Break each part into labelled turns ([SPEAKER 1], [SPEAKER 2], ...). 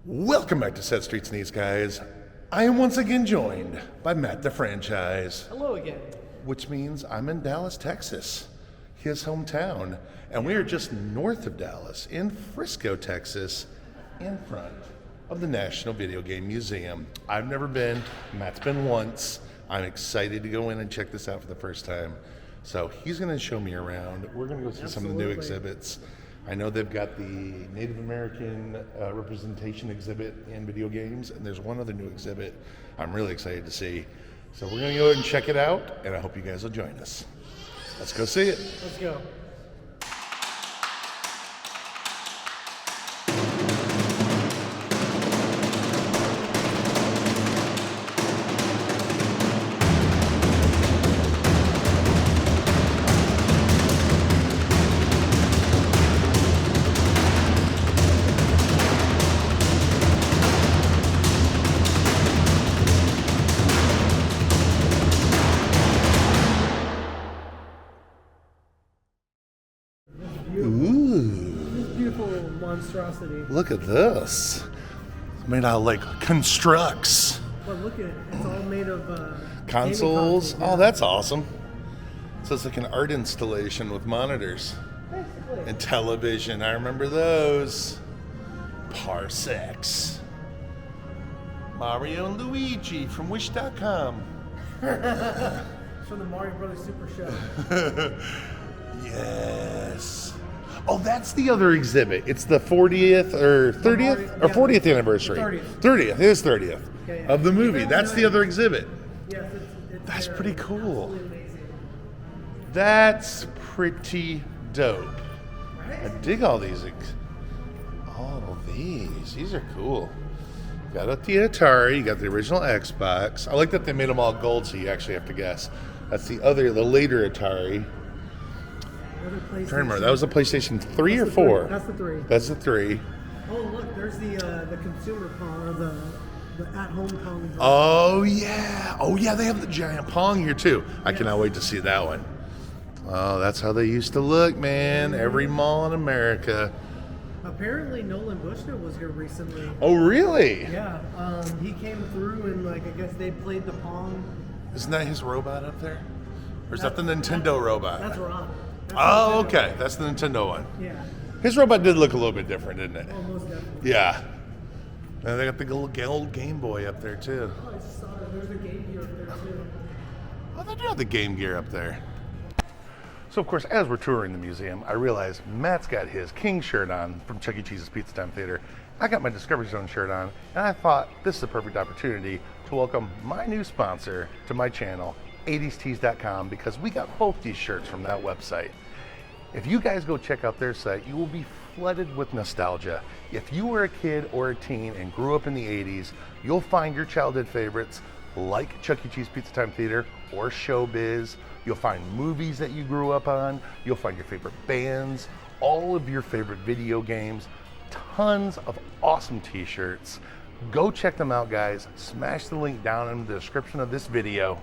[SPEAKER 1] Welcome back to Set Streets and East, guys. I am once again joined by Matt the Franchise.
[SPEAKER 2] Hello again.
[SPEAKER 1] Which means I'm in Dallas, Texas, his hometown. And we are just north of Dallas, in Frisco, Texas, in front of the National Video Game Museum. I've never been. Matt's been once. I'm excited to go in and check this out for the first time. So he's going to show me around. We're going to go see some of the new exhibits. I know they've got the Native American representation exhibit in video games, and there's one other new exhibit I'm really excited to see. So we're going to go ahead and check it out, and I hope you guys will join us. Let's go see it.
[SPEAKER 2] Let's go. Monstrosity.
[SPEAKER 1] Look at this. It's made out of like constructs.
[SPEAKER 2] But look at it. It's all made of
[SPEAKER 1] Consoles.
[SPEAKER 2] Yeah.
[SPEAKER 1] Oh, that's awesome. So it's like an art installation with monitors.
[SPEAKER 2] Basically.
[SPEAKER 1] And television. I remember those. Parsecs. Mario and Luigi from Wish.com.
[SPEAKER 2] It's from the Mario Brothers Super Show.
[SPEAKER 1] Yes. Oh, that's the other exhibit. It's the 40th or 30th or 40th anniversary. 30th. It is 30th of the movie. That's the other exhibit.
[SPEAKER 2] Yes, it's
[SPEAKER 1] That's pretty cool.
[SPEAKER 2] absolutely amazing.
[SPEAKER 1] That's pretty dope.
[SPEAKER 2] Right?
[SPEAKER 1] I dig all these. All these. These are cool. Got the Atari. You got the original Xbox. I like that they made them all gold, so you actually have to guess. That's the later Atari. I'm trying to remember. That was a PlayStation 3 or 4?
[SPEAKER 2] That's the 3.
[SPEAKER 1] That's the 3.
[SPEAKER 2] Oh, look, there's the consumer Pong, or the at-home Pong.
[SPEAKER 1] Oh, yeah. Oh, yeah, they have the giant Pong here, too. I cannot wait to see that one. Oh, that's how they used to look, man. Every mall in America.
[SPEAKER 2] Apparently, Nolan Bushnell was here recently.
[SPEAKER 1] Oh, really?
[SPEAKER 2] Yeah, he came through and, I guess they played the Pong.
[SPEAKER 1] Isn't that his robot up there? Or is that the Nintendo robot?
[SPEAKER 2] That's Rob.
[SPEAKER 1] Oh, okay. That's the Nintendo one.
[SPEAKER 2] Yeah.
[SPEAKER 1] His robot did look a little bit different, didn't it?
[SPEAKER 2] Almost definitely.
[SPEAKER 1] Yeah. And they got the old Game Boy up there, too.
[SPEAKER 2] Oh, I just saw that. There's a Game Gear up there, too.
[SPEAKER 1] Oh, they do have the Game Gear up there. So, of course, as we're touring the museum, I realized Matt's got his King shirt on from Chuck E. Cheese's Pizza Time Theater. I got my Discovery Zone shirt on, and I thought this is a perfect opportunity to welcome my new sponsor to my channel, 80stees.com, because we got both these shirts from that website. If you guys go check out their site, you will be flooded with nostalgia. If you were a kid or a teen and grew up in the 80s, you'll find your childhood favorites like Chuck E. Cheese Pizza Time Theater or Showbiz. You'll find movies that you grew up on. You'll find your favorite bands, all of your favorite video games, tons of awesome t-shirts. Go check them out, guys. Smash the link down in the description of this video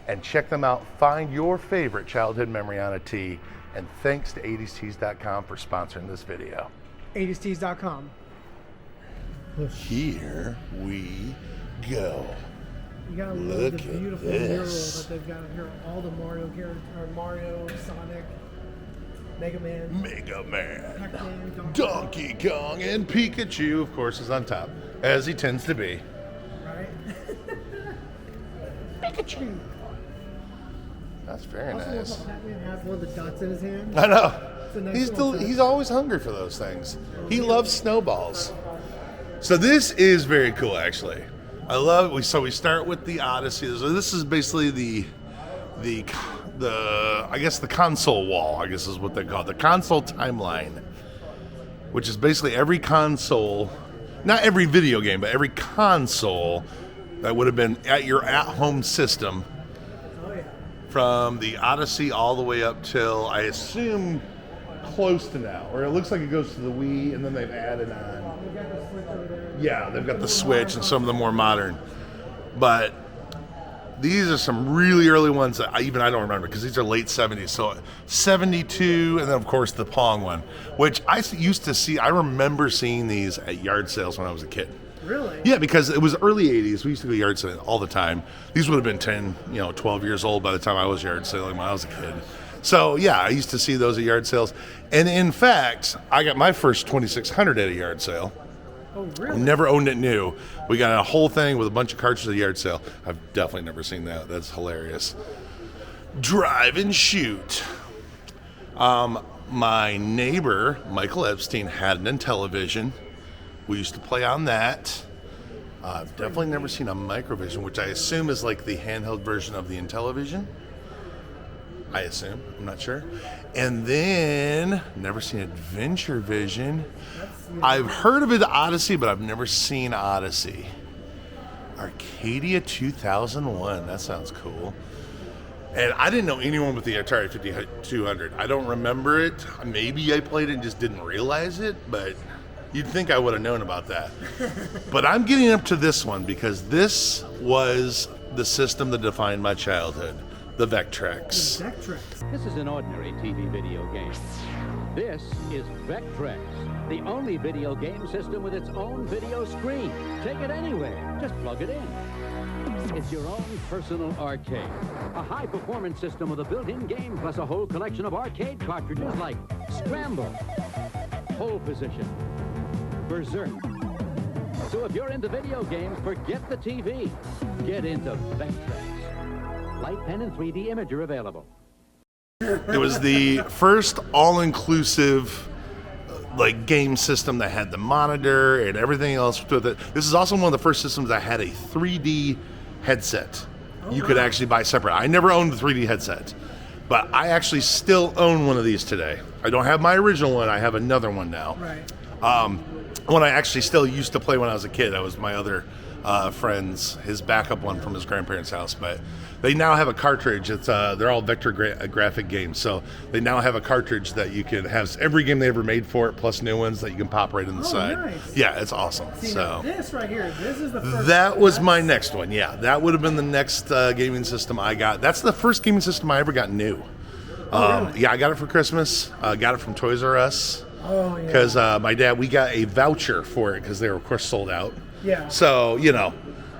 [SPEAKER 1] and check them out. Find your favorite childhood memory on a tee. And thanks to 80stees.com for sponsoring this video.
[SPEAKER 2] 80stees.com.
[SPEAKER 1] Here we go.
[SPEAKER 2] You gotta love the beautiful mural that they've got here. All the Mario characters, or Mario, Sonic, Mega Man, Pac-Man,
[SPEAKER 1] Donkey Kong, and Pikachu, of course, is on top, as he tends to be.
[SPEAKER 2] Right?
[SPEAKER 1] Pikachu. That's very nice.
[SPEAKER 2] Pac-Man has one of the dots in his hand.
[SPEAKER 1] I know.
[SPEAKER 2] Nice
[SPEAKER 1] He's always hungry for those things. He loves snowballs. So this is very cool, actually. I love it. So we start with the Odyssey. So this is basically the I guess the console wall, I guess is what they call it. The console timeline, which is basically every console, not every video game, but every console that would have been at your at-home system. From the Odyssey all the way up till, I assume, close to now. Or it looks like it goes to the Wii, and then they've added on. Yeah, they've got the Switch and some of the more modern. But These are some really early ones that I don't remember because these are late 70s. So 72, and then of course the Pong one, which I used to see. I remember seeing these at yard sales when I was a kid.
[SPEAKER 2] Really?
[SPEAKER 1] Yeah, because it was early 80s. We used to go yard sailing all the time. These would have been 10, 12 years old by the time I was yard sailing when I was a kid. So yeah, I used to see those at yard sales. And in fact, I got my first 2600 at a yard sale.
[SPEAKER 2] Oh, really?
[SPEAKER 1] Never owned it new. We got a whole thing with a bunch of cartridges at a yard sale. I've definitely never seen that. That's hilarious. Drive and shoot. My neighbor, Michael Epstein, had an Intellivision. We used to play on that. I've definitely never seen a Microvision, which I assume is like the handheld version of the Intellivision. I assume. I'm not sure. And then, never seen Adventure Vision. I've heard of it, Odyssey, but I've never seen Odyssey. Arcadia 2001. That sounds cool. And I didn't know anyone with the Atari 5200. I don't remember it. Maybe I played it and just didn't realize it, but you'd think I would have known about that. But I'm getting up to this one because this was the system that defined my childhood. The Vectrex.
[SPEAKER 2] The Vectrex.
[SPEAKER 3] This is an ordinary TV video game. This is Vectrex, the only video game system with its own video screen. Take it anywhere. Just plug it in. It's your own personal arcade. A high-performance system with a built-in game plus a whole collection of arcade cartridges like Scramble, Pole Position, Berserk. So if you're into video games, forget the TV. Get into Vectrex. Light pen and 3D imager available.
[SPEAKER 1] It was the first all-inclusive game system that had the monitor and everything else with it. This is also one of the first systems that had a 3D headset. You could actually buy separate. I never owned the 3D headset, but I actually still own one of these today. I don't have my original one. I have another one now.
[SPEAKER 2] Right.
[SPEAKER 1] One I actually still used to play when I was a kid. That was my other friend's, his backup one from his grandparents' house. But they now have a cartridge. It's they're all vector graphic games, so they now have a cartridge that you can have every game they ever made for it, plus new ones that you can pop right in the side.
[SPEAKER 2] Nice.
[SPEAKER 1] Yeah, it's awesome.
[SPEAKER 2] See,
[SPEAKER 1] so
[SPEAKER 2] this right here, this is the first.
[SPEAKER 1] that was my next one. Yeah, that would have been the next gaming system I got. That's the first gaming system I ever got new.
[SPEAKER 2] Really?
[SPEAKER 1] Yeah, I got it for Christmas. Got it from Toys R Us.
[SPEAKER 2] Oh, yeah.
[SPEAKER 1] Because my dad, we got a voucher for it because they were, of course, sold out.
[SPEAKER 2] Yeah.
[SPEAKER 1] So,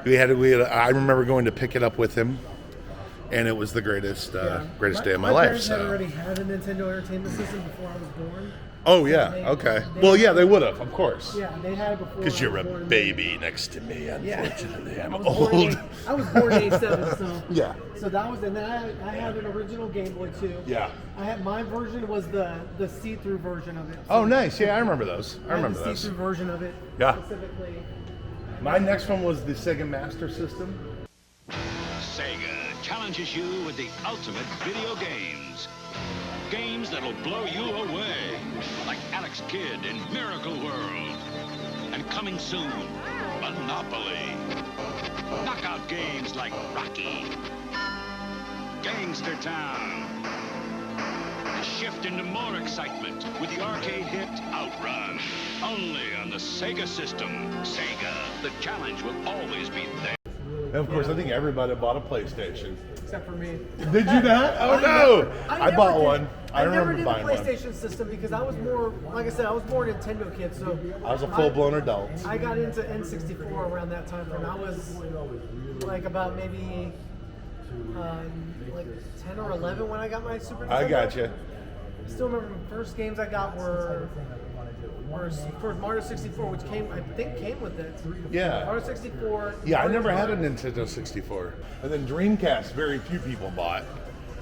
[SPEAKER 1] we had I remember going to pick it up with him, and it was the greatest day of my life.
[SPEAKER 2] My parents
[SPEAKER 1] So.
[SPEAKER 2] had already had a Nintendo Entertainment System before I was born.
[SPEAKER 1] Oh, yeah. Okay. Well, yeah, they would have, of course.
[SPEAKER 2] Yeah, they had it before.
[SPEAKER 1] Because you're
[SPEAKER 2] I
[SPEAKER 1] a
[SPEAKER 2] was born.
[SPEAKER 1] baby next to me,
[SPEAKER 2] Yeah.
[SPEAKER 1] unfortunately. I'm
[SPEAKER 2] I was born
[SPEAKER 1] old.
[SPEAKER 2] I was born in '87, so
[SPEAKER 1] Yeah.
[SPEAKER 2] So that was, and then I had an original Game Boy too.
[SPEAKER 1] Yeah.
[SPEAKER 2] I had my version was the see-through version of it.
[SPEAKER 1] Oh, nice. Yeah, I remember those. I
[SPEAKER 2] had
[SPEAKER 1] remember
[SPEAKER 2] the
[SPEAKER 1] those.
[SPEAKER 2] see-through version of it.
[SPEAKER 1] Yeah.
[SPEAKER 2] Specifically.
[SPEAKER 1] My next one was the Sega Master System.
[SPEAKER 4] Sega challenges you with the ultimate video games. Games that'll blow you away, like Alex Kidd in Miracle World. And coming soon, Monopoly. Knockout games like Rocky. Gangster Town. Shift into more excitement with the arcade hit Outrun. Only on the Sega system. Sega, the challenge will always be there.
[SPEAKER 1] And of course, I think everybody bought a PlayStation.
[SPEAKER 2] Except for me.
[SPEAKER 1] Did you not? Oh, no. I bought
[SPEAKER 2] never
[SPEAKER 1] one.
[SPEAKER 2] did-
[SPEAKER 1] I
[SPEAKER 2] never
[SPEAKER 1] remember
[SPEAKER 2] did
[SPEAKER 1] buying
[SPEAKER 2] the
[SPEAKER 1] one.
[SPEAKER 2] PlayStation system because I was more, like I said, I was more a Nintendo kid. So
[SPEAKER 1] I was a full-blown adult.
[SPEAKER 2] I got into N64 around that time, and I was like about maybe like 10 or 11 when I got my Super Nintendo.
[SPEAKER 1] I got you.
[SPEAKER 2] I still remember the first games I got were Mario 64, which came with it.
[SPEAKER 1] Yeah.
[SPEAKER 2] Mario 64.
[SPEAKER 1] Yeah, I
[SPEAKER 2] Mario
[SPEAKER 1] never had a
[SPEAKER 2] Kart.
[SPEAKER 1] Nintendo 64. And then Dreamcast, very few people bought.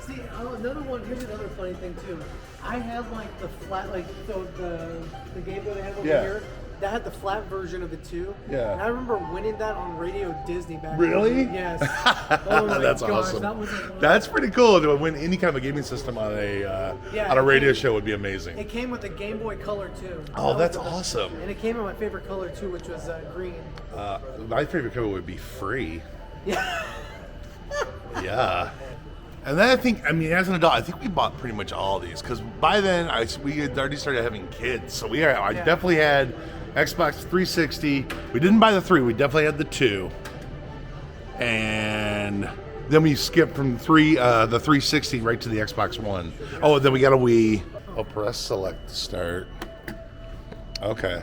[SPEAKER 2] See, another one. Here's another funny thing too. I had like the flat, the Game Boy they had over here. That had the flat version of it too.
[SPEAKER 1] Yeah.
[SPEAKER 2] And I remember winning that on Radio Disney back
[SPEAKER 1] Really?
[SPEAKER 2] then. Yes. Oh my
[SPEAKER 1] That's
[SPEAKER 2] gosh,
[SPEAKER 1] awesome.
[SPEAKER 2] that was like
[SPEAKER 1] That's pretty cool to win any kind of a gaming system on a radio show would be amazing.
[SPEAKER 2] It came with the Game Boy Color too.
[SPEAKER 1] Oh,
[SPEAKER 2] That
[SPEAKER 1] that's
[SPEAKER 2] was
[SPEAKER 1] awesome.
[SPEAKER 2] And it came in my favorite color too, which was green.
[SPEAKER 1] My favorite cover would be Free.
[SPEAKER 2] Yeah.
[SPEAKER 1] Yeah. And then as an adult, I think we bought pretty much all these because by then we had already started having kids. So I definitely had Xbox 360. We didn't buy the 3. We definitely had the 2. And Then we skip from the 360 right to the Xbox One. Oh, then we got a Wii. Oh, press select to start. Okay.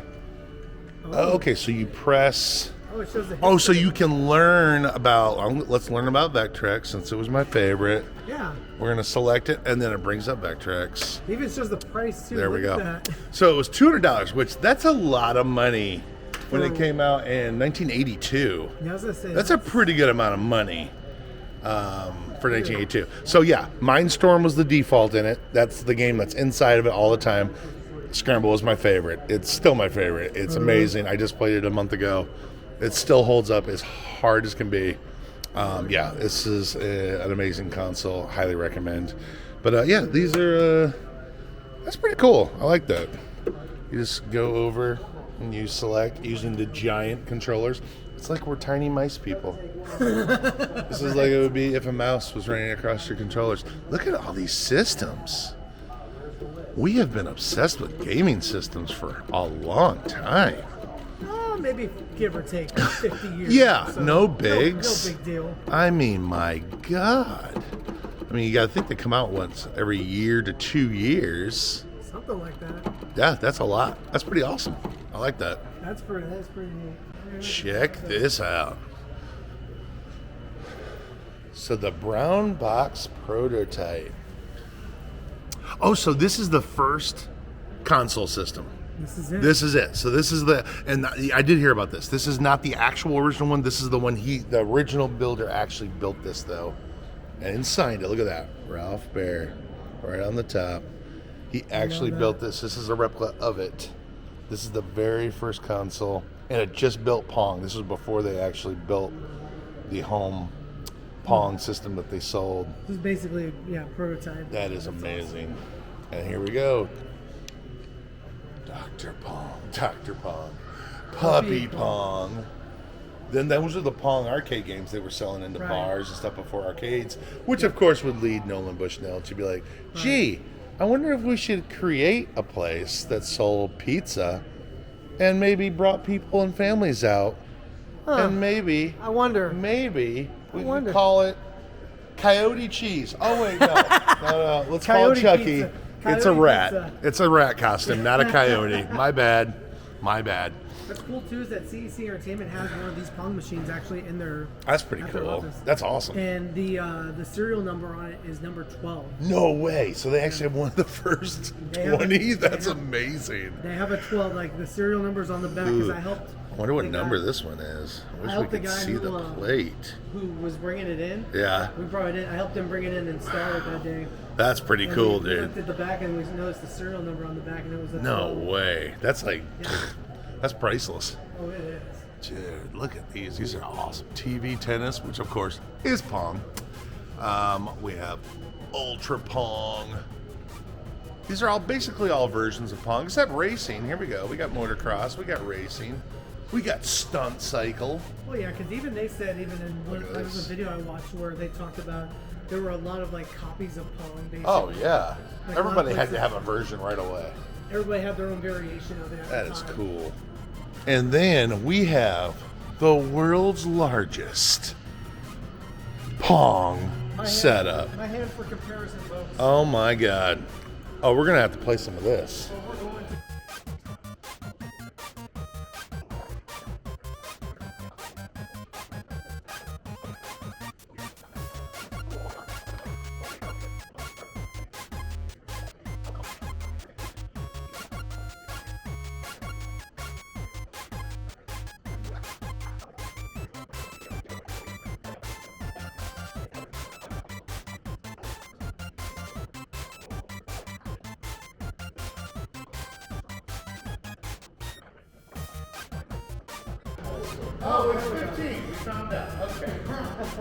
[SPEAKER 1] Oh, okay, so you press.
[SPEAKER 2] Oh, it shows the
[SPEAKER 1] Oh, so
[SPEAKER 2] history.
[SPEAKER 1] you can learn about. Let's learn about Vectrex since it was my favorite.
[SPEAKER 2] Yeah.
[SPEAKER 1] We're gonna select it, and then it brings up Vectrex.
[SPEAKER 2] It even shows the price too.
[SPEAKER 1] There we
[SPEAKER 2] Look
[SPEAKER 1] go.
[SPEAKER 2] at that.
[SPEAKER 1] So it was $200, which that's a lot of money when it
[SPEAKER 2] For-
[SPEAKER 1] came out in 1982.
[SPEAKER 2] Yeah, I was gonna say
[SPEAKER 1] That's a pretty good amount of money for 1982. So yeah, Mindstorm was the default in it. That's the game that's inside of it all the time. Scramble is my favorite. It's still my favorite. It's amazing. I just played it a month ago. It still holds up as hard as can be. Yeah, this is an amazing console. Highly recommend. But yeah, these are that's pretty cool. I like that. You just go over and you select using the giant controllers. It's like we're tiny mice people. This is like it would be if a mouse was running across your controllers. Look at all these systems. We have been obsessed with gaming systems for a long time.
[SPEAKER 2] maybe give or take 50 years.
[SPEAKER 1] Yeah,
[SPEAKER 2] So
[SPEAKER 1] no bigs.
[SPEAKER 2] No big deal.
[SPEAKER 1] I mean, my God. I mean, you got to think they come out once every year to 2 years.
[SPEAKER 2] Something like that.
[SPEAKER 1] Yeah, that's a lot. That's pretty awesome. I like that.
[SPEAKER 2] That's pretty neat.
[SPEAKER 1] Check this out. So the brown box prototype. Oh, so this is the first console system.
[SPEAKER 2] This is it.
[SPEAKER 1] This is it. So this is the, and I did hear about this. This is not the actual original one. This is the one the original builder actually built this though, and signed it. Look at that, Ralph Baer, right on the top. He actually built this. This is a replica of it. This is the very first console, and it just built Pong. This was before they actually built the home Pong system that they sold.
[SPEAKER 2] This is basically, prototype.
[SPEAKER 1] That is amazing. And here we go. Dr. Pong, Puppy Pong. Then those are the Pong arcade games they were selling into bars and stuff before arcades, which of course would lead Nolan Bushnell to be like, gee, I wonder if we should create a place that sold pizza and maybe brought people and families out. And maybe we could call it Coyote Cheese. Oh wait, no. Let's call it Chucky.
[SPEAKER 2] Pizza.
[SPEAKER 1] It's a
[SPEAKER 2] Coyote
[SPEAKER 1] rat.
[SPEAKER 2] pizza.
[SPEAKER 1] It's a rat costume, not a coyote. My bad.
[SPEAKER 2] What's cool too is that CEC Entertainment has one of these Pong machines actually in their.
[SPEAKER 1] That's pretty
[SPEAKER 2] at their
[SPEAKER 1] cool.
[SPEAKER 2] office.
[SPEAKER 1] That's awesome.
[SPEAKER 2] And the serial number on it is number 12.
[SPEAKER 1] No way. So they actually have one of the first
[SPEAKER 2] They have
[SPEAKER 1] 20?
[SPEAKER 2] a-
[SPEAKER 1] That's amazing.
[SPEAKER 2] They have a 12, like the serial number's on the back because I helped.
[SPEAKER 1] I wonder what
[SPEAKER 2] the
[SPEAKER 1] number
[SPEAKER 2] guy
[SPEAKER 1] this one is. I wish we
[SPEAKER 2] helped the
[SPEAKER 1] could
[SPEAKER 2] guy
[SPEAKER 1] see
[SPEAKER 2] who,
[SPEAKER 1] the plate.
[SPEAKER 2] Who was bringing it in.
[SPEAKER 1] Yeah.
[SPEAKER 2] We brought it in. I helped him bring it in and install it that day.
[SPEAKER 1] That's pretty
[SPEAKER 2] And
[SPEAKER 1] cool,
[SPEAKER 2] we looked
[SPEAKER 1] dude.
[SPEAKER 2] at the back and we noticed the serial number on the back and it was a
[SPEAKER 1] No
[SPEAKER 2] 12.
[SPEAKER 1] way. That's like, that's priceless.
[SPEAKER 2] Oh, it is.
[SPEAKER 1] Dude, look at these. These are awesome. TV tennis, which of course is Pong. We have Ultra Pong. These are basically all versions of Pong, except racing. Here we go. We got motocross. We got racing. We got stunt cycle.
[SPEAKER 2] Well, yeah, because even they said, even in one
[SPEAKER 1] Look at
[SPEAKER 2] there was
[SPEAKER 1] this.
[SPEAKER 2] a video I watched where they talked about there were a lot of like copies of Pong. Basically.
[SPEAKER 1] Oh yeah.
[SPEAKER 2] Like,
[SPEAKER 1] Everybody
[SPEAKER 2] a lot of
[SPEAKER 1] had to
[SPEAKER 2] places-
[SPEAKER 1] have a version right away.
[SPEAKER 2] Everybody had their own variation of it. At
[SPEAKER 1] That
[SPEAKER 2] the
[SPEAKER 1] is
[SPEAKER 2] time.
[SPEAKER 1] cool. And then we have the world's largest Pong setup.
[SPEAKER 2] My hand for comparison, folks.
[SPEAKER 1] Oh my God. Oh, we're gonna have to play some of this.
[SPEAKER 2] So we're going to.
[SPEAKER 1] Oh, it's 15. We found out. Okay.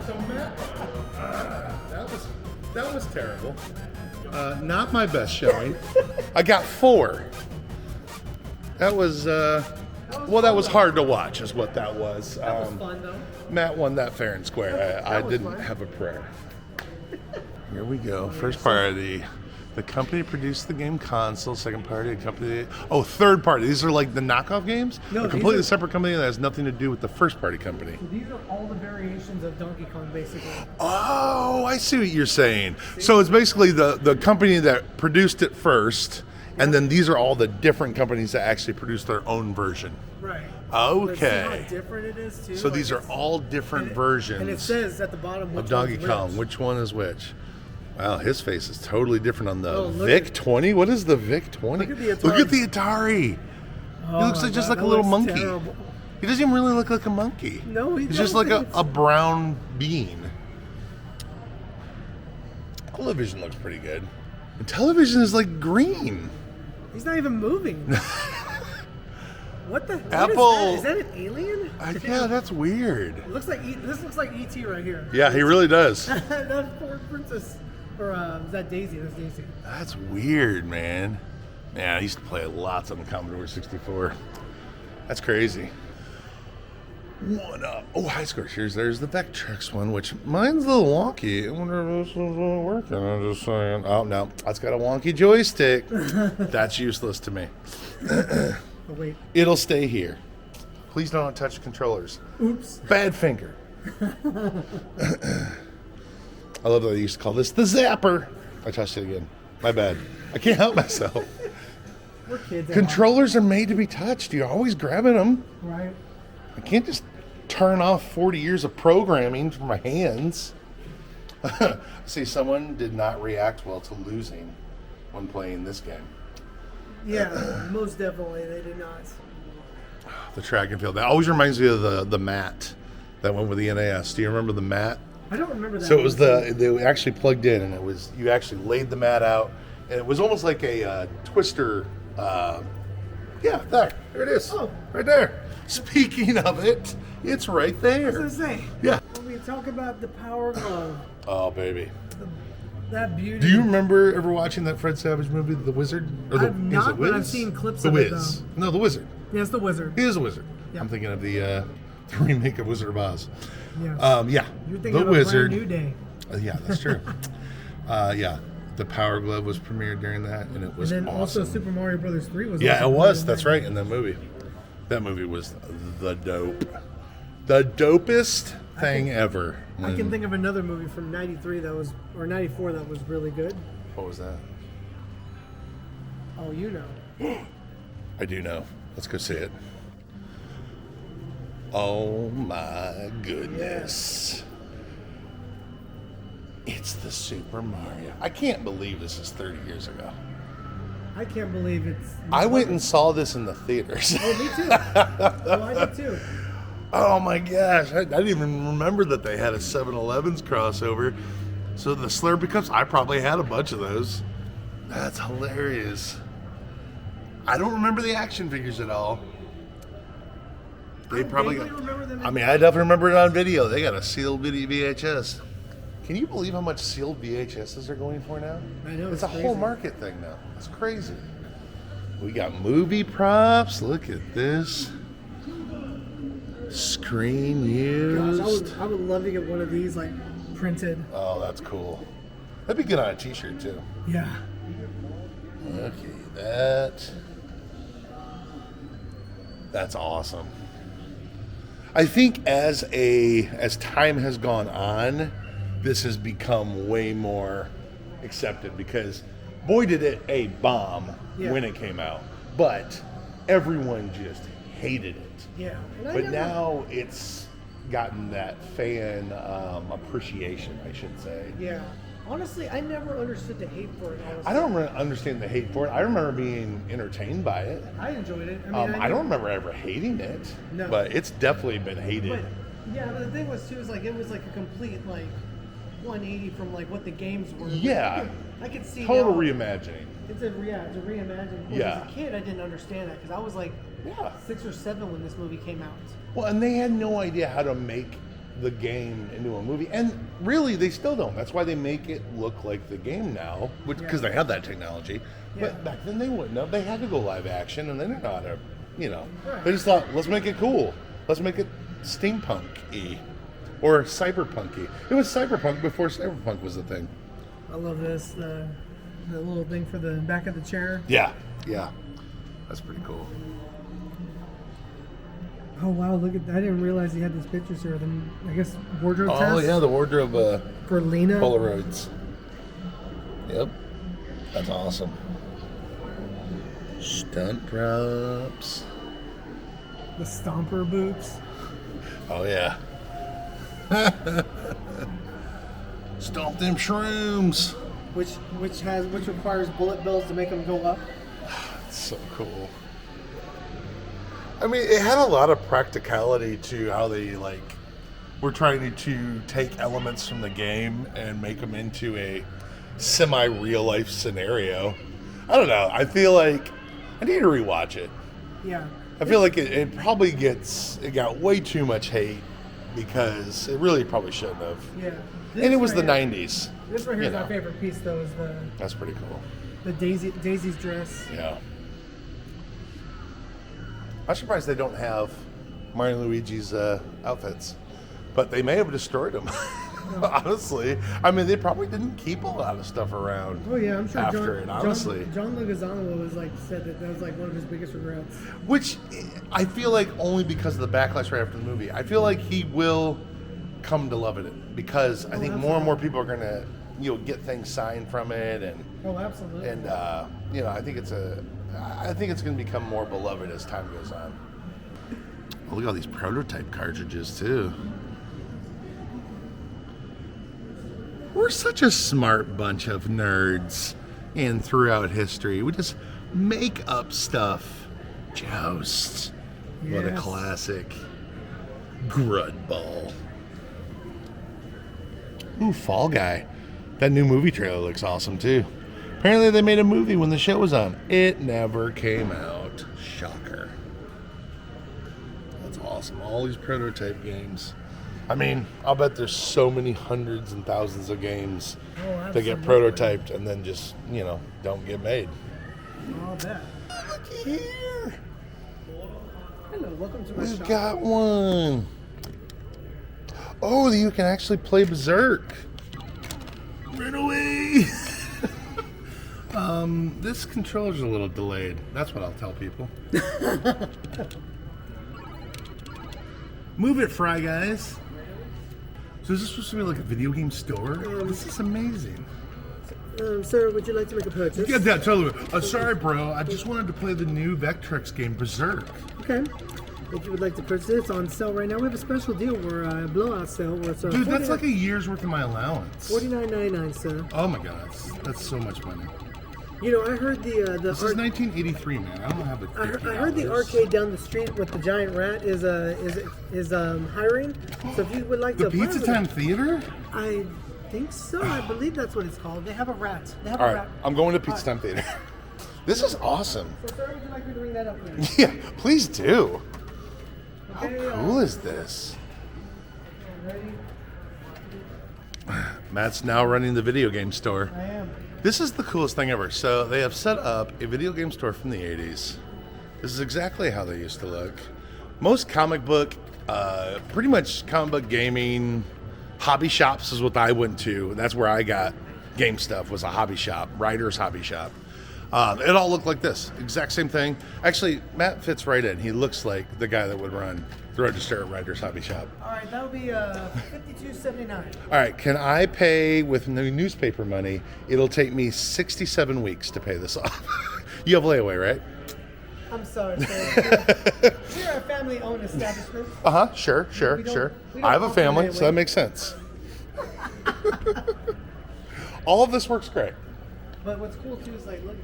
[SPEAKER 1] So Matt, that was terrible. Not my best showing. I got 4. That was that was hard to watch, is what that was.
[SPEAKER 2] That was fun though.
[SPEAKER 1] Matt won that fair and square. I
[SPEAKER 2] was
[SPEAKER 1] didn't
[SPEAKER 2] fun.
[SPEAKER 1] have a prayer. Here we go. First part of the The company produced the game console, second party, company. Oh, third party. These are like the knockoff games?
[SPEAKER 2] No,
[SPEAKER 1] a completely
[SPEAKER 2] these are-
[SPEAKER 1] separate company that has nothing to do with the first party company.
[SPEAKER 2] So these are all the variations of Donkey Kong, basically.
[SPEAKER 1] Oh, I see what you're saying. So it's basically the company that produced it first, and then these are all the different companies that actually produce their own version.
[SPEAKER 2] Right.
[SPEAKER 1] Okay.
[SPEAKER 2] But see how different it is, too?
[SPEAKER 1] So
[SPEAKER 2] Like,
[SPEAKER 1] these are
[SPEAKER 2] it's-
[SPEAKER 1] all different versions
[SPEAKER 2] And it says at the bottom which
[SPEAKER 1] of Donkey
[SPEAKER 2] one's
[SPEAKER 1] Kong.
[SPEAKER 2] which.
[SPEAKER 1] Which one is which? Wow, his face is totally different on the
[SPEAKER 2] Oh, look
[SPEAKER 1] VIC
[SPEAKER 2] at-
[SPEAKER 1] 20. What is the VIC 20?
[SPEAKER 2] Look at the Atari.
[SPEAKER 1] Look at the Atari.
[SPEAKER 2] Oh
[SPEAKER 1] He looks
[SPEAKER 2] my
[SPEAKER 1] like just
[SPEAKER 2] God,
[SPEAKER 1] like a
[SPEAKER 2] that
[SPEAKER 1] little
[SPEAKER 2] looks
[SPEAKER 1] monkey.
[SPEAKER 2] terrible.
[SPEAKER 1] He doesn't even really look like a monkey.
[SPEAKER 2] No, he
[SPEAKER 1] He's just like
[SPEAKER 2] doesn't.
[SPEAKER 1] a brown bean. Television looks pretty good. And television is like green.
[SPEAKER 2] He's not even moving. What the?
[SPEAKER 1] Apple.
[SPEAKER 2] What is that? Is that an alien?
[SPEAKER 1] Yeah, that's weird.
[SPEAKER 2] It looks like this looks like ET right here.
[SPEAKER 1] Yeah, he really does.
[SPEAKER 2] That's poor princess. Or is that Daisy? That's Daisy.
[SPEAKER 1] That's weird, man. Yeah, I used to play lots on the Commodore 64. That's crazy. What up? Oh, high score. There's the Vectrex one, which mine's a little wonky. I wonder if this is working. I'm just saying. Oh, no. That's got a wonky joystick. That's useless to me.
[SPEAKER 2] Oh wait.
[SPEAKER 1] It'll stay here. Please don't touch controllers.
[SPEAKER 2] Oops.
[SPEAKER 1] Bad finger. I love that they used to call this the zapper. I touched it again. My bad. I can't help myself.
[SPEAKER 2] We're kids.
[SPEAKER 1] Controllers are made to be touched. You're always grabbing them.
[SPEAKER 2] Right.
[SPEAKER 1] I can't just turn off 40 years of programming from my hands. See, someone did not react well to losing when playing this game.
[SPEAKER 2] Yeah, most definitely they did not.
[SPEAKER 1] The track and field. That always reminds me of the mat that went with the NAS. Do you remember the mat?
[SPEAKER 2] I don't remember that.
[SPEAKER 1] So it was they actually plugged in, and it was you actually laid the mat out, and it was almost like a twister. Yeah, there it is.
[SPEAKER 2] Oh.
[SPEAKER 1] Right there. Speaking of it, it's right
[SPEAKER 2] I was gonna
[SPEAKER 1] there.
[SPEAKER 2] say.
[SPEAKER 1] Yeah.
[SPEAKER 2] When we talk about the power glove,
[SPEAKER 1] Oh, baby.
[SPEAKER 2] that beauty.
[SPEAKER 1] Do you remember ever watching that Fred Savage movie, The Wizard?
[SPEAKER 2] I've not, but I've seen clips
[SPEAKER 1] the
[SPEAKER 2] of it,
[SPEAKER 1] Wiz. No, The Wizard.
[SPEAKER 2] Yes, the wizard.
[SPEAKER 1] He is a wizard.
[SPEAKER 2] Yeah.
[SPEAKER 1] I'm thinking of the remake of Wizard of Oz.
[SPEAKER 2] Yes.
[SPEAKER 1] Yeah.
[SPEAKER 2] You're thinking
[SPEAKER 1] The
[SPEAKER 2] of
[SPEAKER 1] Wizard.
[SPEAKER 2] a brand new day.
[SPEAKER 1] Yeah, that's true. Yeah. The Power Glove was premiered during that, and it was
[SPEAKER 2] And then
[SPEAKER 1] awesome.
[SPEAKER 2] also Super Mario Brothers 3 was.
[SPEAKER 1] Yeah,
[SPEAKER 2] also
[SPEAKER 1] it was.
[SPEAKER 2] premiered
[SPEAKER 1] That's
[SPEAKER 2] there.
[SPEAKER 1] right. In that movie. That movie was the dope. The dopest thing ever.
[SPEAKER 2] I can think of another movie from '93 that was, or '94 that was really good.
[SPEAKER 1] What was that?
[SPEAKER 2] Oh, you know.
[SPEAKER 1] I do know. Let's go see it. Oh my goodness. It's the Super Mario. I can't believe this is 30 years ago.
[SPEAKER 2] I can't believe it's.
[SPEAKER 1] I went and saw this in the theaters.
[SPEAKER 2] Oh, me too. Oh, I did too.
[SPEAKER 1] Oh my gosh. I didn't even remember that they had a 7-Eleven's crossover. So the Slurpee Cups, I probably had a bunch of those. That's hilarious. I don't remember the action figures at all. They probably
[SPEAKER 2] vaguely remember them.
[SPEAKER 1] I mean, I definitely remember it on video. They got a sealed video VHS. Can you believe how much sealed VHSs are going for now?
[SPEAKER 2] I know,
[SPEAKER 1] It's
[SPEAKER 2] it's
[SPEAKER 1] a whole
[SPEAKER 2] crazy.
[SPEAKER 1] market thing now. It's crazy. We got movie props. Look at this. Screen
[SPEAKER 2] Gosh,
[SPEAKER 1] used.
[SPEAKER 2] I would love to get one of these like printed.
[SPEAKER 1] Oh, that's cool. That'd be good on a t-shirt too.
[SPEAKER 2] Yeah.
[SPEAKER 1] Okay, that's awesome. I think as time has gone on, this has become way more accepted because boy did it a bomb when it came out. But everyone just hated it.
[SPEAKER 2] Yeah. And I
[SPEAKER 1] But
[SPEAKER 2] never-
[SPEAKER 1] now it's gotten that fan appreciation, I should say.
[SPEAKER 2] Yeah. Honestly, I never understood the hate for it. Honestly.
[SPEAKER 1] I don't understand the hate for it. I remember being entertained by it.
[SPEAKER 2] I enjoyed it. I mean,
[SPEAKER 1] I don't remember ever hating it,
[SPEAKER 2] No.
[SPEAKER 1] but it's definitely been hated.
[SPEAKER 2] But yeah, but the thing was too is like it was like a complete like 180 from like what the games were.
[SPEAKER 1] Yeah.
[SPEAKER 2] I could see
[SPEAKER 1] Total
[SPEAKER 2] how
[SPEAKER 1] reimagining.
[SPEAKER 2] It's a reimagine. Well,
[SPEAKER 1] Yeah.
[SPEAKER 2] As a kid, I didn't understand that because I was like
[SPEAKER 1] Yeah.
[SPEAKER 2] 6 or 7 when this movie came out.
[SPEAKER 1] Well, and they had no idea how to make the game into a movie, and really, they still don't. That's why they make it look like the game now, because they have that technology.
[SPEAKER 2] Yeah.
[SPEAKER 1] But back then, they wouldn't have. They had to go live action, and they didn't know how to,
[SPEAKER 2] Right.
[SPEAKER 1] They just thought, let's make it cool. Let's make it steampunk-y or cyberpunk-y. It was cyberpunk before cyberpunk was a thing.
[SPEAKER 2] I love this. The little thing for the back of the chair.
[SPEAKER 1] Yeah, yeah. That's pretty cool.
[SPEAKER 2] Oh wow, look at I didn't realize he had these pictures here. Then I guess wardrobe test.
[SPEAKER 1] Oh yeah, the wardrobe
[SPEAKER 2] for Lena.
[SPEAKER 1] Polaroids. Yep. That's awesome. Stunt props.
[SPEAKER 2] The stomper boots.
[SPEAKER 1] Oh yeah. Stomp them shrooms.
[SPEAKER 2] Which requires bullet bills to make them go up.
[SPEAKER 1] That's so cool. I mean, it had a lot of practicality to how they were trying to take elements from the game and make them into a semi-real life scenario. I don't know. I feel like I need to rewatch it.
[SPEAKER 2] Yeah.
[SPEAKER 1] I feel like it probably got way too much hate because it really probably shouldn't have.
[SPEAKER 2] Yeah.
[SPEAKER 1] And it was the 90s.
[SPEAKER 2] This right here is my favorite piece, though. Is
[SPEAKER 1] that's pretty cool.
[SPEAKER 2] The Daisy's dress.
[SPEAKER 1] Yeah. I'm surprised they don't have Mario and Luigi's outfits, but they may have destroyed them. Honestly, I mean, they probably didn't keep a lot of stuff around.
[SPEAKER 2] Oh yeah, I'm sure.
[SPEAKER 1] After it, honestly,
[SPEAKER 2] John Leguizamo was said that was one of his biggest regrets.
[SPEAKER 1] Which I feel like only because of the backlash right after the movie. I feel like he will come to love it because I think more and more people are gonna get things signed from it and
[SPEAKER 2] absolutely
[SPEAKER 1] and I think it's going to become more beloved as time goes on. Oh, look at all these prototype cartridges, too. We're such a smart bunch of nerds throughout history. We just make up stuff. Joust. Yes. What a classic. Grudball. Ooh, Fall Guy. That new movie trailer looks awesome, too. Apparently they made a movie when the show was on. It never came out. Shocker. That's awesome. All these prototype games. I mean, I'll bet there's so many hundreds and thousands of games that get prototyped and then just, don't get made.
[SPEAKER 2] I'll bet.
[SPEAKER 1] Look here.
[SPEAKER 2] Hello, welcome to my shop.
[SPEAKER 1] We've got one. Oh, you can actually play Berserk. Run away. This controller's a little delayed. That's what I'll tell people. Move it, Fry Guys. So is this supposed to be like a video game store? This is amazing.
[SPEAKER 2] Sir, would you like to make a purchase?
[SPEAKER 1] Yeah, totally. Sorry, bro. I just wanted to play the new Vectrex game, Berserk.
[SPEAKER 2] Okay. If you would like to purchase it, it's on sale right now. We have a special deal where a blowout sale where it's
[SPEAKER 1] dude, that's like a year's worth of my allowance.
[SPEAKER 2] $49.99, sir.
[SPEAKER 1] Oh my god, that's so much money.
[SPEAKER 2] I heard the
[SPEAKER 1] this is 1983, man. I don't have the.
[SPEAKER 2] I heard the arcade down the street with the giant rat is hiring. So if you would like
[SPEAKER 1] the Pizza Time Theater,
[SPEAKER 2] I think so. I believe that's what it's called. They have a rat.
[SPEAKER 1] All right, I'm going to Pizza Time Theater. This is awesome.
[SPEAKER 2] So, sir, would you like me to ring that up there?
[SPEAKER 1] Yeah, please do.
[SPEAKER 2] Okay,
[SPEAKER 1] how cool is this?
[SPEAKER 2] Ready?
[SPEAKER 1] Matt's now running the video game store.
[SPEAKER 2] I am.
[SPEAKER 1] This is the coolest thing ever. So they have set up a video game store from the 80s. This is exactly how they used to look. Most comic book, pretty much comic book gaming, hobby shops is what I went to. That's where I got game stuff, was a hobby shop, writer's hobby shop. It all looked like this, exact same thing. Actually, Matt fits right in. He looks like the guy that would run the register at Writer's Hobby Shop.
[SPEAKER 2] All right, that'll be $52.79.
[SPEAKER 1] All right, can I pay with newspaper money? It'll take me 67 weeks to pay this off. You have layaway, right?
[SPEAKER 2] I'm sorry, sir. We're a family-owned establishment.
[SPEAKER 1] Sure. I have a family, so that makes sense. All of this works great.
[SPEAKER 2] But what's cool too is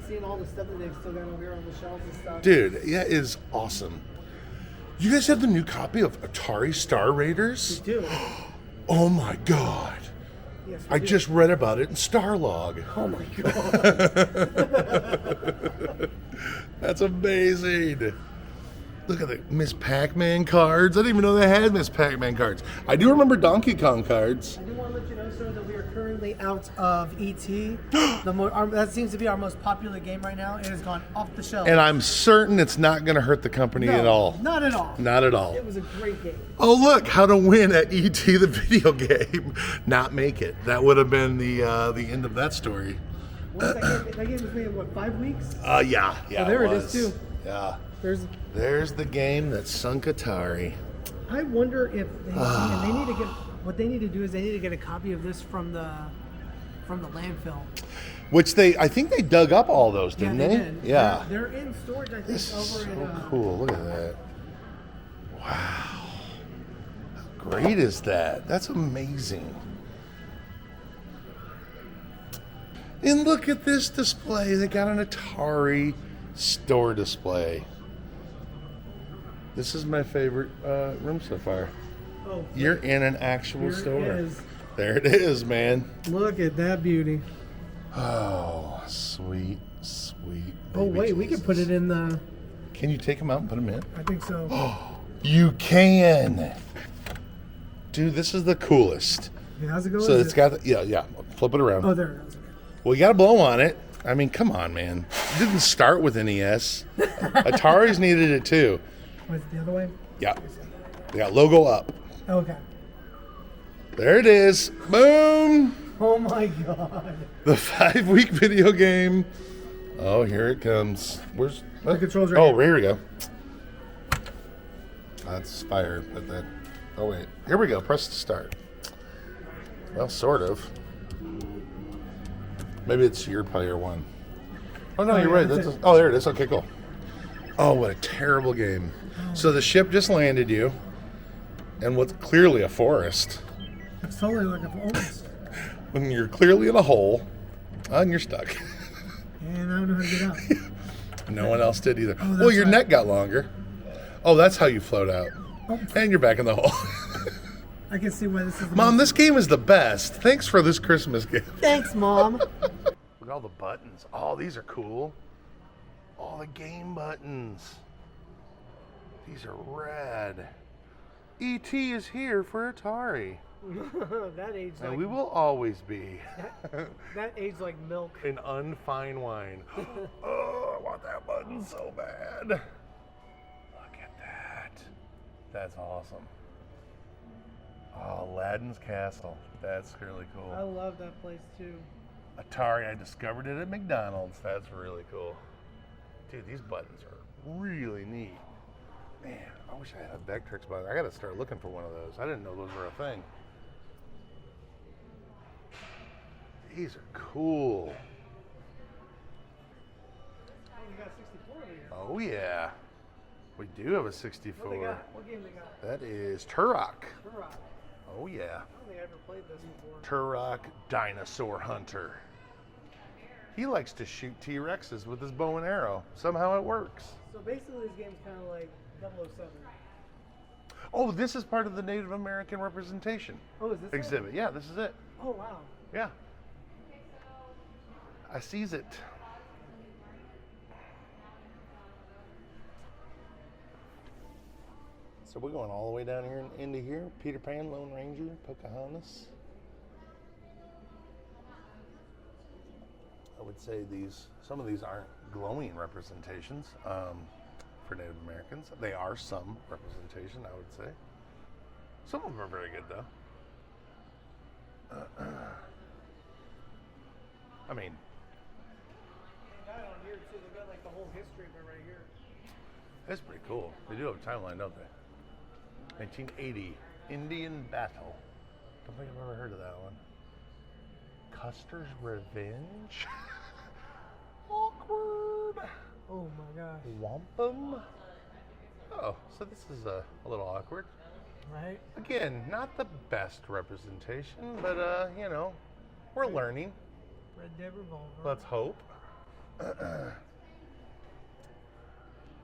[SPEAKER 2] seeing all the stuff that they've still got over here on the shelves and stuff.
[SPEAKER 1] Dude, yeah, it is awesome. You guys have the new copy of Atari Star Raiders?
[SPEAKER 2] We do.
[SPEAKER 1] Oh my god.
[SPEAKER 2] Yes,
[SPEAKER 1] I just read about it in Starlog.
[SPEAKER 2] Oh my god.
[SPEAKER 1] That's amazing. Look at the Miss Pac-Man cards. I didn't even know they had Miss Pac-Man cards. I do remember Donkey Kong cards.
[SPEAKER 2] I do want to let you know, sir, that we are currently out of E.T. That seems to be our most popular game right now. It has gone off the shelf.
[SPEAKER 1] And I'm certain it's not going to hurt the company at all.
[SPEAKER 2] Not at all.
[SPEAKER 1] Not at all.
[SPEAKER 2] It was a great game.
[SPEAKER 1] Oh, look, how to win at E.T. the video game. Not make it. That would have been the end of that story.
[SPEAKER 2] What's that game? That game was made in what, 5 weeks?
[SPEAKER 1] Yeah.
[SPEAKER 2] Oh, there it is too.
[SPEAKER 1] Yeah.
[SPEAKER 2] There's
[SPEAKER 1] the game that sunk Atari.
[SPEAKER 2] I wonder if they need to get what they need to do is they need to get a copy of this from the landfill.
[SPEAKER 1] Which I think they dug up all those, didn't they?
[SPEAKER 2] Did.
[SPEAKER 1] Yeah.
[SPEAKER 2] They're in storage, I think,
[SPEAKER 1] This is
[SPEAKER 2] over
[SPEAKER 1] so
[SPEAKER 2] at
[SPEAKER 1] cool. Look at that. Wow. How great is that? That's amazing. And look at this display. They got an Atari store display. This is my favorite room so far.
[SPEAKER 2] Oh,
[SPEAKER 1] You're in an actual
[SPEAKER 2] here
[SPEAKER 1] store.
[SPEAKER 2] it is.
[SPEAKER 1] There it is, man.
[SPEAKER 2] Look at that beauty.
[SPEAKER 1] Oh, sweet.
[SPEAKER 2] Oh,
[SPEAKER 1] baby
[SPEAKER 2] wait, we can put
[SPEAKER 1] Jesus.
[SPEAKER 2] it in the.
[SPEAKER 1] Can you take them out and put them in?
[SPEAKER 2] I think so.
[SPEAKER 1] You can. Dude, this is the coolest.
[SPEAKER 2] Yeah, how's it going?
[SPEAKER 1] So it's got, yeah. Flip it around.
[SPEAKER 2] Oh, there it is.
[SPEAKER 1] Well, you got to blow on it. I mean, come on, man. It didn't start with NES. Atari's needed it too.
[SPEAKER 2] What's the other way?
[SPEAKER 1] Yeah. They got logo up.
[SPEAKER 2] Okay.
[SPEAKER 1] There it is. Boom.
[SPEAKER 2] Oh my God.
[SPEAKER 1] The 5-week video game. Oh, here it comes. Where's
[SPEAKER 2] The controls right
[SPEAKER 1] Oh,
[SPEAKER 2] here.
[SPEAKER 1] here we go. That's fire, but that. Oh wait, here we go. Press to start. Well, sort of. Maybe it's your player one. Oh no,
[SPEAKER 2] Oh,
[SPEAKER 1] you're
[SPEAKER 2] yeah,
[SPEAKER 1] right.
[SPEAKER 2] that's
[SPEAKER 1] That's
[SPEAKER 2] it.
[SPEAKER 1] oh, there it is. Okay, cool. Oh, what a terrible game. So the ship just landed you, and what's clearly a forest.
[SPEAKER 2] It's totally like a almost.
[SPEAKER 1] When you're clearly in a hole, and you're stuck.
[SPEAKER 2] And I don't know how to get out.
[SPEAKER 1] No one else did either.
[SPEAKER 2] Oh,
[SPEAKER 1] Well,
[SPEAKER 2] that's
[SPEAKER 1] your
[SPEAKER 2] right.
[SPEAKER 1] neck got longer. Oh, that's how you float out.
[SPEAKER 2] Oh,
[SPEAKER 1] And you're back in the hole.
[SPEAKER 2] I can see why this is the
[SPEAKER 1] Mom,
[SPEAKER 2] most-
[SPEAKER 1] this game is the best. Thanks for this Christmas gift.
[SPEAKER 2] Thanks, Mom.
[SPEAKER 1] Look at all the buttons. Oh, these are cool. All the game buttons. These are rad. E.T. is here for Atari.
[SPEAKER 2] That age like
[SPEAKER 1] And we will always be
[SPEAKER 2] that age like milk.
[SPEAKER 1] an unfine wine. Oh, I want that button so bad. Look at that. That's awesome. Oh, Aladdin's Castle. That's really cool.
[SPEAKER 2] I love that place too.
[SPEAKER 1] Atari, I discovered it at McDonald's. That's really cool. Dude, these buttons are really neat. Man, I wish I had a Vectrex button. I gotta start looking for one of those. I didn't know those were a thing. These are cool.
[SPEAKER 2] Oh, we got 64 over here.
[SPEAKER 1] Oh yeah. We do have a 64.
[SPEAKER 2] What they got? What game they got?
[SPEAKER 1] That is Turok.
[SPEAKER 2] Turok.
[SPEAKER 1] Oh yeah.
[SPEAKER 2] I don't think I ever played this before.
[SPEAKER 1] Turok Dinosaur Hunter. He likes to shoot T-Rexes with his bow and arrow. Somehow it works.
[SPEAKER 2] So basically, this game's kind of like 007.
[SPEAKER 1] Oh, this is part of the Native American representation
[SPEAKER 2] Oh, is this it?
[SPEAKER 1] exhibit. Yeah, this is it.
[SPEAKER 2] Oh, wow.
[SPEAKER 1] Yeah. I sees it. So we're going all the way down here into here. Peter Pan, Lone Ranger, Pocahontas. I would say some of these aren't glowing representations for Native Americans. They are some representation, I would say. Some of them are very good, though. I mean,
[SPEAKER 2] They got it on here too. They got like the whole history of it right here.
[SPEAKER 1] that's pretty cool. They do have a timeline, don't they? 1980, Indian Battle. Don't think I've ever heard of that one. Custer's Revenge? Awkward.
[SPEAKER 2] Oh my gosh.
[SPEAKER 1] Wampum? Oh, so this is a little awkward.
[SPEAKER 2] Right?
[SPEAKER 1] Again, not the best representation, but you know, we're learning.
[SPEAKER 2] Red Dead Revolver.
[SPEAKER 1] Let's hope.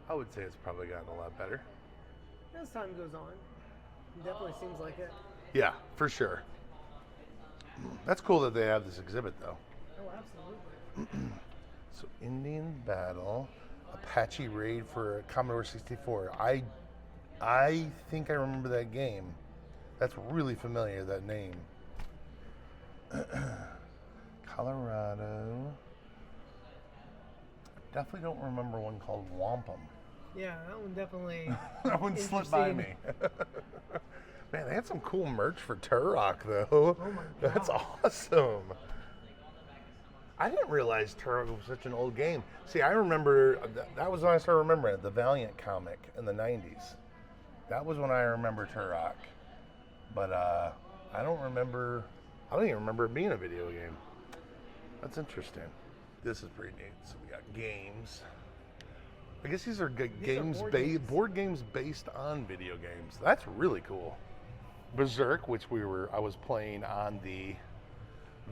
[SPEAKER 1] I would say it's probably gotten a lot better.
[SPEAKER 2] As time goes on, it definitely seems like it.
[SPEAKER 1] Yeah, for sure. That's cool that they have this exhibit, though.
[SPEAKER 2] Oh, absolutely.
[SPEAKER 1] So, Indian Battle, Apache Raid for Commodore 64. I think I remember that game. That's really familiar, that name. Colorado. Definitely don't remember one called Wampum.
[SPEAKER 2] Yeah, that one definitely.
[SPEAKER 1] That one slipped by me. Man, they had some cool merch for Turok, though.
[SPEAKER 2] Oh my
[SPEAKER 1] That's
[SPEAKER 2] God.
[SPEAKER 1] awesome. I didn't realize Turok was such an old game. See, I remember, that was when I started remembering it, the Valiant comic in the 90s. That was when I remember Turok. But I don't even remember it being a video game. That's interesting. This is pretty neat. So we got games. I guess these are board games based on video games. That's really cool. Berserk, which I was playing on the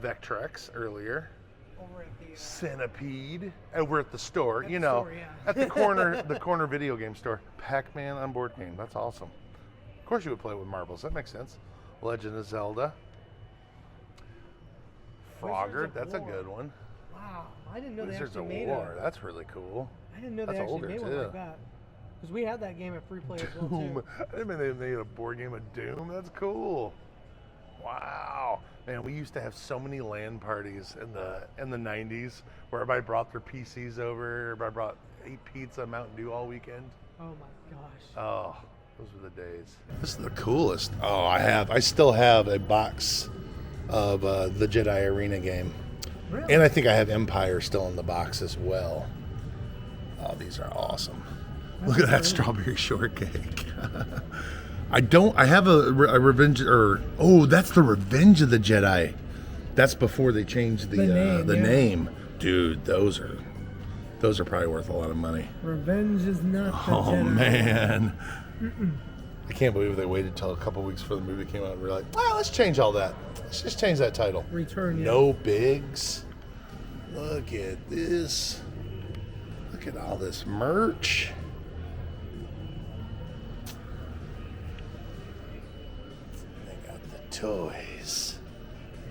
[SPEAKER 1] Vectrex earlier.
[SPEAKER 2] Over at the
[SPEAKER 1] Centipede over at the store,
[SPEAKER 2] at
[SPEAKER 1] you
[SPEAKER 2] the
[SPEAKER 1] know,
[SPEAKER 2] store, yeah.
[SPEAKER 1] at the corner video game store. Pac-Man on board game. That's awesome. Of course you would play with marbles. That makes sense. Legend of Zelda. Frogger, that's a good one.
[SPEAKER 2] Wow, I didn't know
[SPEAKER 1] Wizards
[SPEAKER 2] they
[SPEAKER 1] of
[SPEAKER 2] actually made
[SPEAKER 1] War, that's really cool.
[SPEAKER 2] I didn't know they
[SPEAKER 1] That's
[SPEAKER 2] actually
[SPEAKER 1] older,
[SPEAKER 2] made one
[SPEAKER 1] too.
[SPEAKER 2] like that. Because we had that game at Free Play as well
[SPEAKER 1] Doom.
[SPEAKER 2] too.
[SPEAKER 1] I didn't mean they made a board game of Doom. That's cool. Wow. Man, we used to have so many LAN parties in the 90s where everybody brought their PCs over, everybody ate pizza, Mountain Dew all weekend.
[SPEAKER 2] Oh my gosh.
[SPEAKER 1] Oh, those were the days. This is the coolest. Oh, I still have a box of the Jedi Arena game.
[SPEAKER 2] Really?
[SPEAKER 1] And I think I have Empire still in the box as well. Oh, these are awesome. Look at that strawberry shortcake. I have a Revenge, that's the Revenge of the Jedi. That's before they changed the name. Dude, those are probably worth a lot of money.
[SPEAKER 2] Revenge is not the
[SPEAKER 1] Oh,
[SPEAKER 2] Jedi.
[SPEAKER 1] man. I can't believe they waited till a couple weeks before the movie came out and were like, well, let's change all that. Let's just change that title.
[SPEAKER 2] Return, yeah.
[SPEAKER 1] No bigs. Look at this. Look at all this merch. They got the toys.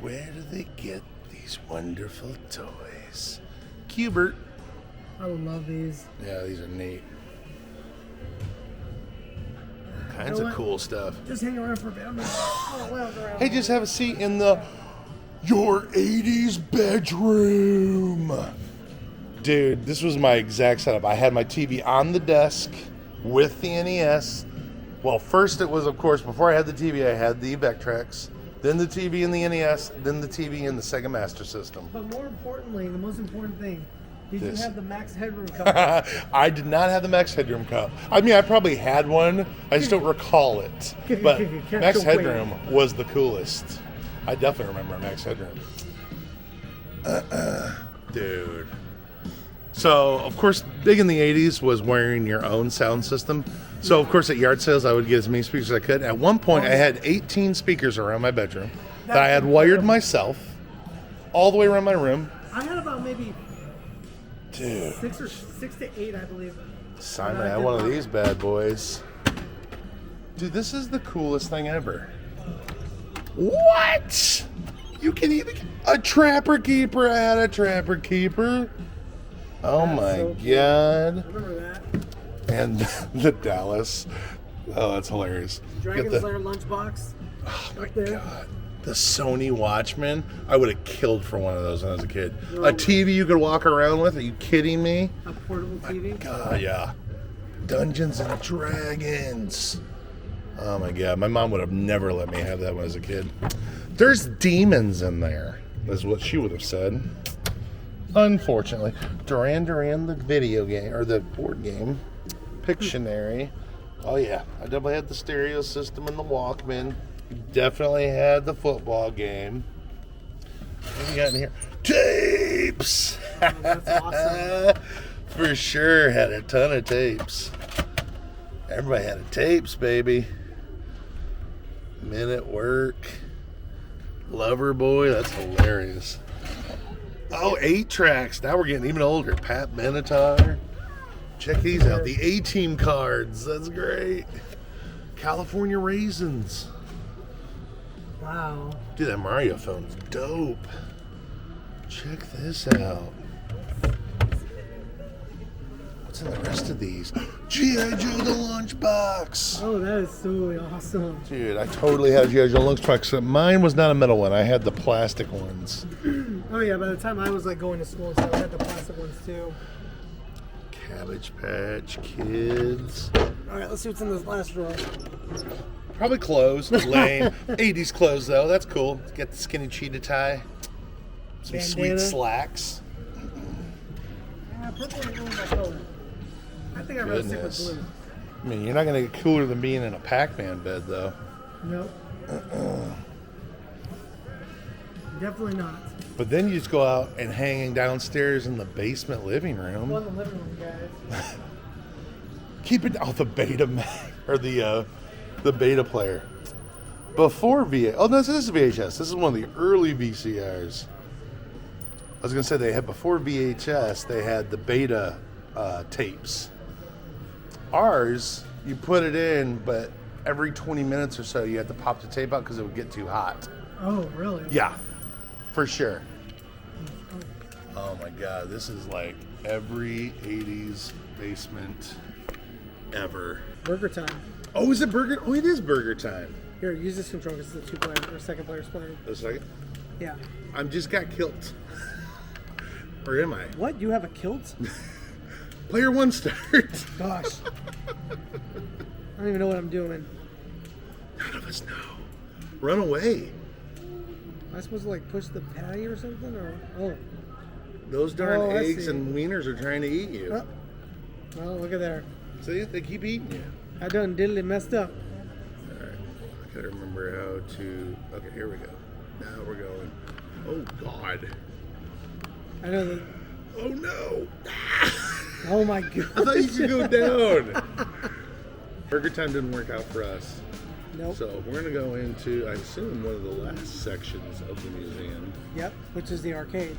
[SPEAKER 1] Where do they get these wonderful toys? Cubert.
[SPEAKER 2] I love these.
[SPEAKER 1] Yeah, these are neat. Kinds of cool stuff.
[SPEAKER 2] Just hang around for a bit. Around.
[SPEAKER 1] Hey, just have a seat in your 80s bedroom. Dude, this was my exact setup. I had my TV on the desk with the NES. Well, first it was, of course, before I had the TV, I had the Vectrex, then the TV in the NES, then the TV in the Sega Master System.
[SPEAKER 2] But more importantly, the most important thing, did you have the Max Headroom cup?
[SPEAKER 1] I did not have the Max Headroom cup. I mean, I probably had one. I just don't recall it. But Max Headroom was the coolest. I definitely remember Max Headroom. Dude. So, of course, big in the 80s was wearing your own sound system. So, of course, at yard sales, I would get as many speakers as I could. At one point, I had 18 speakers around my bedroom that I had wired myself all the way around my room.
[SPEAKER 2] I had about maybe
[SPEAKER 1] Dude.
[SPEAKER 2] 6 to 8, I believe.
[SPEAKER 1] Simon had one of these bad boys. Dude, this is the coolest thing ever. What? You can even a Trapper Keeper. I had a Trapper Keeper. Oh my God.
[SPEAKER 2] Remember that?
[SPEAKER 1] And the Dallas. Oh, that's hilarious.
[SPEAKER 2] Dragon's Lair lunchbox.
[SPEAKER 1] Oh my God. The Sony Watchman. I would have killed for one of those when I was a kid. A TV you could walk around with. Are you kidding me?
[SPEAKER 2] A portable TV?
[SPEAKER 1] God, yeah. Dungeons and Dragons. Oh my God. My mom would have never let me have that when I was a kid. There's demons in there, is what she would have said. Unfortunately. Duran Duran, the video game, or the board game. Pictionary. Oh yeah. I definitely had the stereo system and the Walkman. Definitely had the football game. What do we got in here? Tapes!
[SPEAKER 2] Oh, that's awesome.
[SPEAKER 1] For sure, had a ton of tapes. Everybody had tapes, baby. Men at Work. Loverboy, that's hilarious. Oh, 8-tracks. Now we're getting even older. Pat Benatar. Check these out. The A-Team cards. That's great. California Raisins.
[SPEAKER 2] Wow.
[SPEAKER 1] Dude, that Mario phone's dope. Check this out. What's in the rest of these? G.I. Joe the Lunchbox.
[SPEAKER 2] Oh, that is so awesome.
[SPEAKER 1] Dude, I totally had G.I. Joe Lunchbox. Mine was not a metal one. I had the plastic ones.
[SPEAKER 2] Oh yeah, by the time I was like going to school, so I had the plastic ones too.
[SPEAKER 1] Cabbage Patch Kids.
[SPEAKER 2] All right, let's see what's in this last drawer.
[SPEAKER 1] Probably clothes. Lame. 80s clothes, though. That's cool. Get the skinny cheetah tie. Some
[SPEAKER 2] Bandana.
[SPEAKER 1] sweet slacks.
[SPEAKER 2] Yeah, purple ain't really my color. I think I'd rather stick with
[SPEAKER 1] Goodness.
[SPEAKER 2] blue.
[SPEAKER 1] I mean, you're not going to get cooler than being in a Pac-Man bed, though.
[SPEAKER 2] Nope. Definitely not.
[SPEAKER 1] But then you just go out and hanging downstairs in the basement living room.
[SPEAKER 2] Go in the living room, guys.
[SPEAKER 1] Keep it off the beta or the beta player. Before VHS. Oh no, this is VHS. This is one of the early VCRs. I was gonna say they had before VHS. They had the beta tapes. Ours, you put it in, but every 20 minutes or so, you had to pop the tape out because it would get too hot.
[SPEAKER 2] Oh, really?
[SPEAKER 1] Yeah, for sure. Oh my God, this is like every 80s basement ever.
[SPEAKER 2] Burger time.
[SPEAKER 1] Oh, is it burger? Oh, it is burger time.
[SPEAKER 2] Here, use this control because it's the 2-player or second player's playing.
[SPEAKER 1] A second.
[SPEAKER 2] Yeah.
[SPEAKER 1] I'm just got kilt. Or am I?
[SPEAKER 2] What? You have a kilt?
[SPEAKER 1] Player one start.
[SPEAKER 2] Gosh. I don't even know what I'm doing.
[SPEAKER 1] None of us know. Run away.
[SPEAKER 2] Am I supposed to like push the patty or something? Or
[SPEAKER 1] Those darn
[SPEAKER 2] Oh, I
[SPEAKER 1] eggs
[SPEAKER 2] see.
[SPEAKER 1] and wieners are trying to eat you.
[SPEAKER 2] oh. Well, look at there.
[SPEAKER 1] See, they keep eating you.
[SPEAKER 2] I done diddly messed up.
[SPEAKER 1] All right. I gotta remember how to. Okay, here we go. Now we're going. Oh God.
[SPEAKER 2] I know that.
[SPEAKER 1] Oh no.
[SPEAKER 2] Oh my god.
[SPEAKER 1] I thought you could go down. Burger time didn't work out for us.
[SPEAKER 2] Nope.
[SPEAKER 1] So we're gonna go into, I assume, one of the last sections of the museum,
[SPEAKER 2] Yep. Which is the arcade.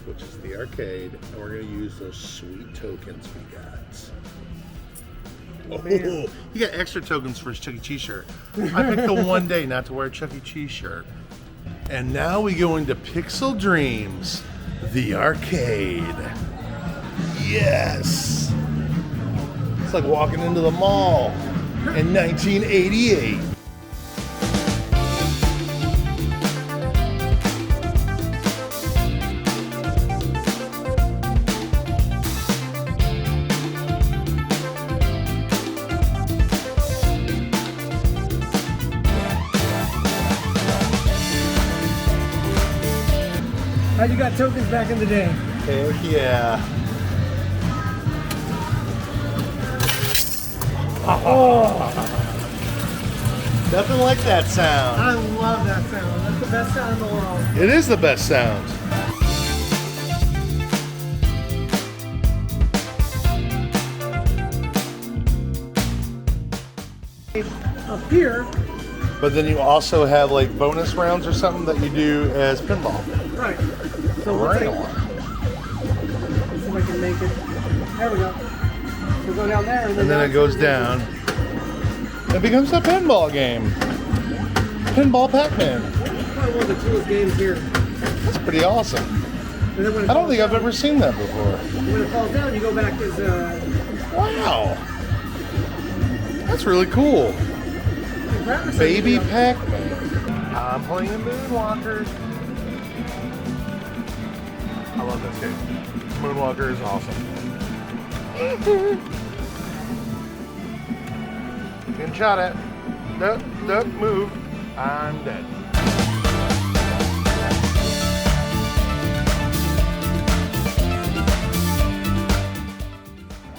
[SPEAKER 1] which is the arcade, and we're gonna use those sweet tokens we got. Oh,
[SPEAKER 2] Man.
[SPEAKER 1] he got extra tokens for his Chuck E. Cheese shirt. I picked the one day not to wear a Chuck E. Cheese shirt. And now we go into Pixel Dreams, the arcade. Yes! It's like walking into the mall in 1988.
[SPEAKER 2] How'd you got tokens back in the day?
[SPEAKER 1] Heck yeah. Nothing like that sound.
[SPEAKER 2] I love that sound. That's the best sound in the world.
[SPEAKER 1] It is the best sound.
[SPEAKER 2] Up here,
[SPEAKER 1] But then you also have like bonus rounds or something that you do as pinball.
[SPEAKER 2] right. So we'll
[SPEAKER 1] Right
[SPEAKER 2] take,
[SPEAKER 1] on.
[SPEAKER 2] let's see if I can make it. There we go. We'll go down there.
[SPEAKER 1] And then it goes down. It becomes a pinball game. Pinball Pac-Man.
[SPEAKER 2] Probably one of the coolest games here.
[SPEAKER 1] That's pretty awesome.
[SPEAKER 2] And then when it
[SPEAKER 1] I don't
[SPEAKER 2] falls
[SPEAKER 1] think I've
[SPEAKER 2] down-
[SPEAKER 1] ever seen that before.
[SPEAKER 2] When it falls down, you go back as
[SPEAKER 1] Wow. That's really cool. Baby Pac-Man. I'm playing Moonwalker. I love this game. Moonwalker is awesome. Getting shot at. Nope, nope, move. I'm dead.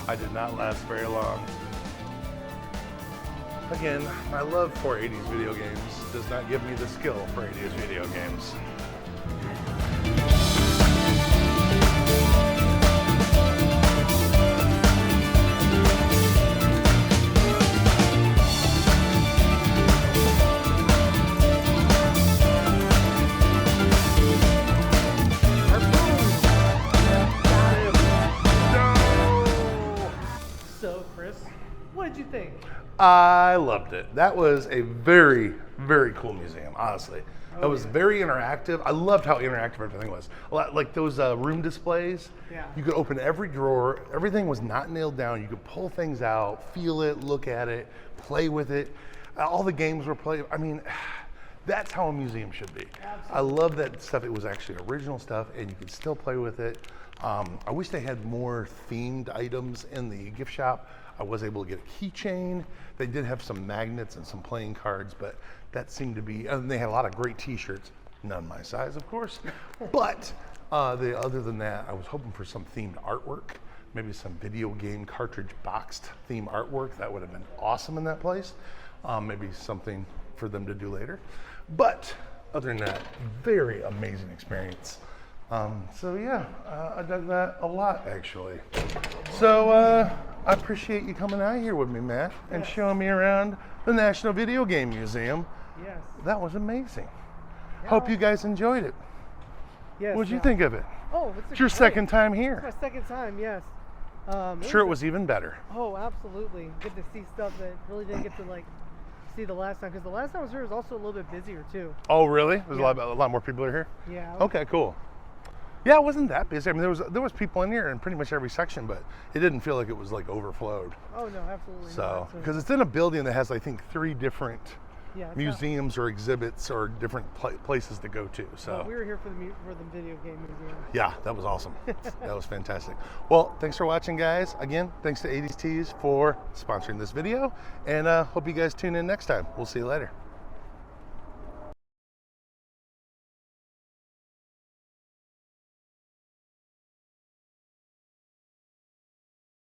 [SPEAKER 1] I did not last very long. Again, my love for 80s video games does not give me the skill for 80s video games.
[SPEAKER 2] So, Chris, what did you think?
[SPEAKER 1] I loved it. That was a very, very cool museum, honestly. It was very interactive. I loved how interactive everything was. A lot, like those room displays,
[SPEAKER 2] Yeah.
[SPEAKER 1] you could open every drawer. Everything was not nailed down. You could pull things out, feel it, look at it, play with it. All the games were played. I mean, that's how a museum should be. I love that stuff. It was actually original stuff, and you could still play with it. I wish they had more themed items in the gift shop. I was able to get a keychain. They did have some magnets and some playing cards, but that seemed to be, and they had a lot of great t-shirts. None my size, of course. But other than that, I was hoping for some themed artwork, maybe some video game cartridge boxed theme artwork. That would have been awesome in that place. Maybe something for them to do later. But other than that, very amazing experience. So yeah, I dug that a lot actually. So I appreciate you coming out here with me, Matt, and showing me around the National Video Game Museum.
[SPEAKER 2] Yes.
[SPEAKER 1] That was amazing.
[SPEAKER 2] Yeah.
[SPEAKER 1] Hope you guys enjoyed it.
[SPEAKER 2] Yes.
[SPEAKER 1] What'd you think of it?
[SPEAKER 2] Oh,
[SPEAKER 1] It's your second time here.
[SPEAKER 2] It's my second time, yes.
[SPEAKER 1] Sure, it was even better.
[SPEAKER 2] Oh, absolutely. Get to see stuff that really didn't get to see the last time, because the last time I was here was also a little bit busier too.
[SPEAKER 1] Oh, really? There's a lot more people are here.
[SPEAKER 2] Yeah.
[SPEAKER 1] Okay, cool. Yeah, it wasn't that busy. I mean, there was people in here in pretty much every section, but it didn't feel like it was like overflowed.
[SPEAKER 2] Oh no, absolutely.
[SPEAKER 1] So,
[SPEAKER 2] not.
[SPEAKER 1] because it's in a building that has, I think, 3 different
[SPEAKER 2] Yeah, it's
[SPEAKER 1] museums or exhibits or different places to go to. So
[SPEAKER 2] we were here for the video game museum.
[SPEAKER 1] yeah, that was awesome. That was fantastic. Well, thanks for watching, guys. Again, thanks to 80s Tees for sponsoring this video, and hope you guys tune in next time. We'll see you later.